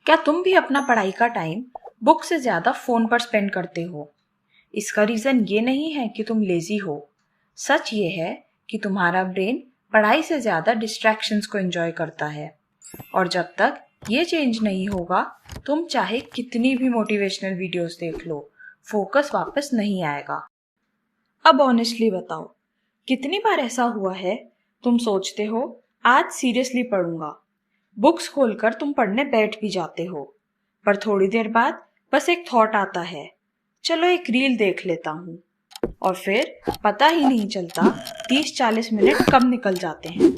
क्या तुम भी अपना पढ़ाई का टाइम बुक से ज़्यादा फ़ोन पर स्पेंड करते हो? इसका रीज़न ये नहीं है कि तुम लेज़ी हो। सच ये है कि तुम्हारा ब्रेन पढ़ाई से ज़्यादा डिस्ट्रैक्शंस को एंजॉय करता है। और जब तक ये चेंज नहीं होगा, तुम चाहे कितनी भी मोटिवेशनल वीडियोस देख लो, फोकस वापस नहीं आएगा। अब ऑनेस्टली बताओ, कितनी बार ऐसा हुआ है तुम सोचते हो आज सीरियसली पढ़ूंगा, बुक्स खोलकर तुम पढ़ने बैठ भी जाते हो, पर थोड़ी देर बाद बस एक थॉट आता है, चलो एक रील देख लेता हूँ, और फिर पता ही नहीं चलता 30-40 मिनट कब निकल जाते हैं।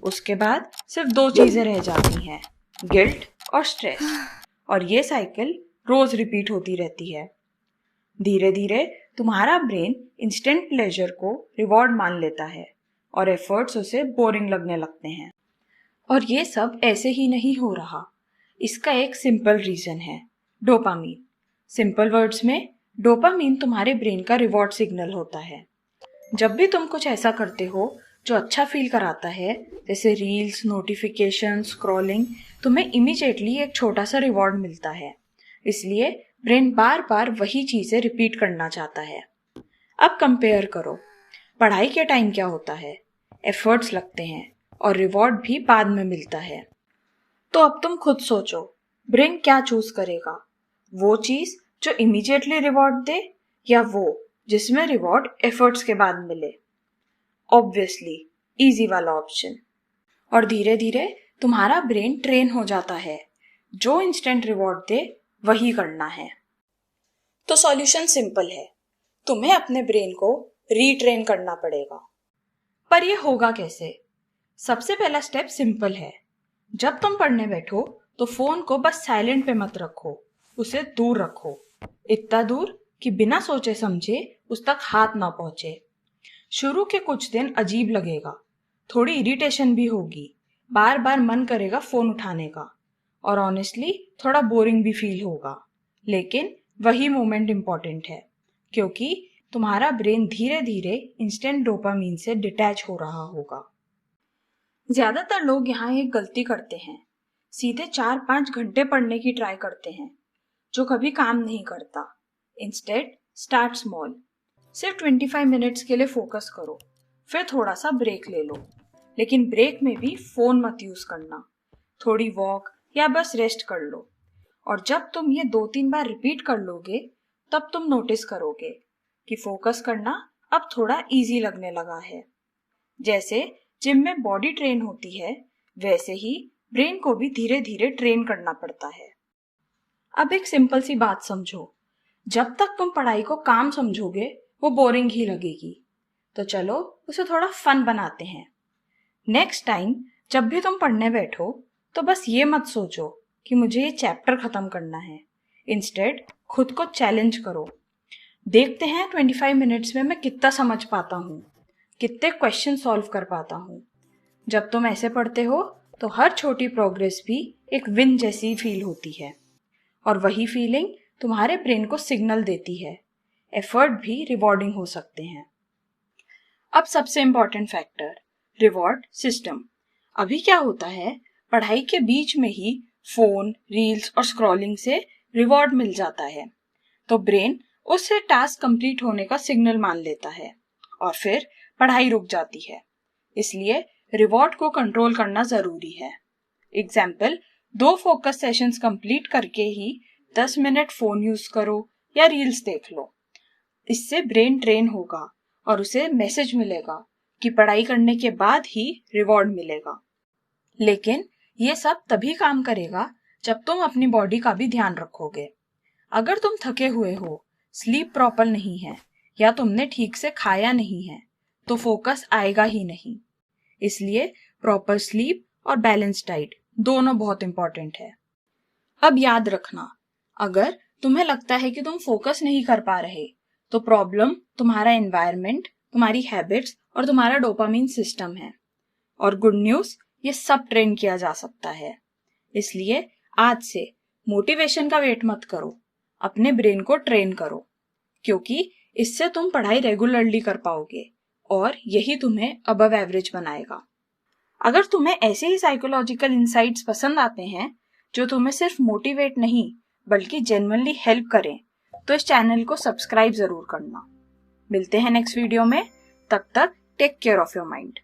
उसके बाद सिर्फ दो चीजें रह जाती हैं, गिल्ट और स्ट्रेस, और ये साइकिल रोज रिपीट होती रहती है। धीरे धीरे तुम्हारा ब्रेन इंस्टेंट प्लेजर को रिवॉर्ड मान लेता है और एफर्ट्स उसे बोरिंग लगने लगते हैं। और ये सब ऐसे ही नहीं हो रहा। इसका एक सिंपल रीजन है, डोपामीन। सिंपल वर्ड्स में, डोपामीन तुम्हारे ब्रेन का रिवॉर्ड सिग्नल होता है। जब भी तुम कुछ ऐसा करते हो जो अच्छा फील कराता है, जैसे रील्स, नोटिफिकेशन, स्क्रॉलिंग, तुम्हें इमीडिएटली एक छोटा सा रिवॉर्ड मिलता है। इसलिए ब्रेन बार बार वही चीजें रिपीट करना चाहता है। अब कंपेयर करो, पढ़ाई के टाइम क्या होता है, एफर्ट्स लगते हैं और रिवॉर्ड भी बाद में मिलता है। तो अब तुम खुद सोचो, ब्रेन क्या चूज करेगा, वो चीज जो इमीडिएटली रिवॉर्ड दे या वो जिसमें रिवॉर्ड एफर्ट्स के बाद मिले? ऑब्वियसली इजी वाला ऑप्शन। और धीरे धीरे तुम्हारा ब्रेन ट्रेन हो जाता है, जो इंस्टेंट रिवॉर्ड दे वही करना है। तो सॉल्यूशन सिंपल है, तुम्हें अपने ब्रेन को रीट्रेन करना पड़ेगा। पर यह होगा कैसे? सबसे पहला स्टेप सिंपल है। जब तुम पढ़ने बैठो तो फोन को बस साइलेंट पे मत रखो, उसे दूर रखो, इतना दूर कि बिना सोचे समझे उस तक हाथ ना पहुंचे। शुरू के कुछ दिन अजीब लगेगा, थोड़ी इरिटेशन भी होगी, बार बार मन करेगा फोन उठाने का, और ऑनेस्टली थोड़ा बोरिंग भी फील होगा। लेकिन वही मोमेंट इंपॉर्टेंट है, क्योंकि तुम्हारा ब्रेन धीरे धीरे इंस्टेंट डोपामीन से डिटैच हो रहा होगा। ज्यादातर लोग यहाँ एक गलती करते हैं, सीधे 4-5 घंटे पढ़ने की ट्राई करते हैं, जो कभी काम नहीं करता। इंस्टेड स्टार्ट स्मॉल, सिर्फ 25 मिनट्स के लिए फोकस करो, फिर थोड़ा सा ब्रेक ले लो। लेकिन ब्रेक में भी फोन मत यूज करना, थोड़ी वॉक या बस रेस्ट कर लो। और जब तुम ये 2-3 बार रिपीट कर लोगे, तब तुम नोटिस करोगे कि फोकस करना अब थोड़ा इजी लगने लगा है। जैसे जिम में बॉडी ट्रेन होती है, वैसे ही ब्रेन को भी धीरे धीरे ट्रेन करना पड़ता है। अब एक सिंपल सी बात समझो, जब तक तुम पढ़ाई को काम समझोगे वो बोरिंग ही लगेगी। तो चलो उसे थोड़ा फन बनाते हैं। नेक्स्ट टाइम जब भी तुम पढ़ने बैठो तो बस ये मत सोचो कि मुझे ये चैप्टर खत्म करना है। इंस्टेड खुद को चैलेंज करो, देखते हैं 25 मिनट्स में मैं कितना समझ पाता हूँ, कितने क्वेश्चन सॉल्व कर पाता हूँ। जब तुम ऐसे पढ़ते हो तो हर छोटी प्रोग्रेस भी एक विन जैसी फील होती है, और वही फीलिंग तुम्हारे ब्रेन को सिग्नल देती है एफर्ट भी रिवॉर्डिंग हो सकते हैं। अब सबसे इंपॉर्टेंट फैक्टर, रिवॉर्ड सिस्टम। अभी क्या होता है, पढ़ाई के बीच में ही फोन, रील्स और स्क्रॉलिंग से रिवॉर्ड मिल जाता है, तो ब्रेन उससे टास्क कंप्लीट होने का सिग्नल मान लेता है और फिर पढ़ाई रुक जाती है। इसलिए रिवॉर्ड को कंट्रोल करना जरूरी है। एग्जाम्पल, 2 फोकस सेशंस कंप्लीट करके ही 10 मिनट फोन यूज करो या रील्स देख लो। इससे ब्रेन ट्रेन होगा और उसे मैसेज मिलेगा कि पढ़ाई करने के बाद ही रिवॉर्ड मिलेगा। लेकिन ये सब तभी काम करेगा जब तुम अपनी बॉडी का भी ध्यान रखोगे। अगर तुम थके हुए हो, स्लीप प्रॉपर नहीं है या तुमने ठीक से खाया नहीं है, तो फोकस आएगा ही नहीं। इसलिए प्रॉपर स्लीप और बैलेंस डाइट दोनों बहुत इंपॉर्टेंट है। अब याद रखना, अगर तुम्हें लगता है कि तुम फोकस नहीं कर पा रहे, तो प्रॉब्लम तुम्हारा एनवायरनमेंट, तुम्हारी हैबिट्स और तुम्हारा डोपामीन सिस्टम है। और गुड न्यूज, ये सब ट्रेन किया जा सकता है। इसलिए आज से मोटिवेशन का वेट मत करो, अपने ब्रेन को ट्रेन करो, क्योंकि इससे तुम पढ़ाई रेगुलरली कर पाओगे और यही तुम्हें अबव एवरेज बनाएगा। अगर तुम्हें ऐसे ही साइकोलॉजिकल इंसाइट्स पसंद आते हैं जो तुम्हें सिर्फ मोटिवेट नहीं बल्कि जेन्युइनली हेल्प करें, तो इस चैनल को सब्सक्राइब जरूर करना। मिलते हैं नेक्स्ट वीडियो में, तब तक take care of your mind.